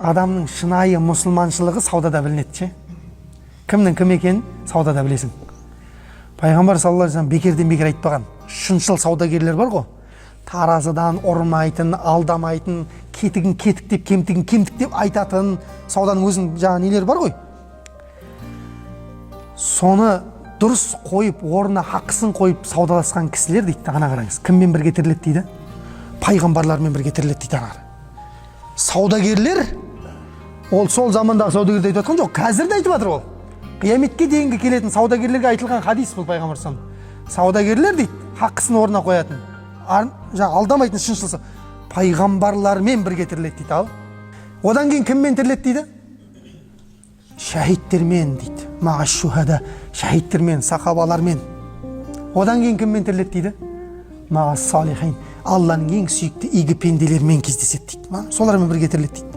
адамның шынайы мұсылманшылығы саудада білінеді ше. Кімнің кім екенін саудада білесің. Пайғамбар саллаллаху алейхи вассалам бекерден бекер айтпаған. Шыншыл саудагерлер бар ғой. Таразыдан ұрмайтын, алдамайтын, кетігін кетік деп, кемтігін кемтік деп айтатын сауданың өзінің жаңа нелері бар ғой. Соны дұрыс қойып, орнына хақысын қойып саудаласқан кісілер дейді. Ана қараңыз, кіммен бірге тіріледі дейді? Пайғамбарлармен бірге тіріледі дейді. Саудагерлер, ол сол замандағы саудагерді айтып жатқан жоқ, қазір де айтып жатыр ол. Қияметке дейінгі келетін саудагерлерге айтылған хадис бұл пайғамбар саллаллаху алейхи вассалам. Саудагерлер дейді, хақысын орнына қоятын, алдамайтын шыншылсы пайғамбарлармен бірге тіріледі дейді. Ал одан кейін кіммен тіріледі дейді? Шахидтермен дейді. Мағаш шухада, шахидтермен, сахабалармен. Одан кейін кіммен тіріледі дейді? Мағаш салихин, Алланың ең сүйікті игі пенделермен кездеседі дейді. Солармен бірге тіріледі дейді.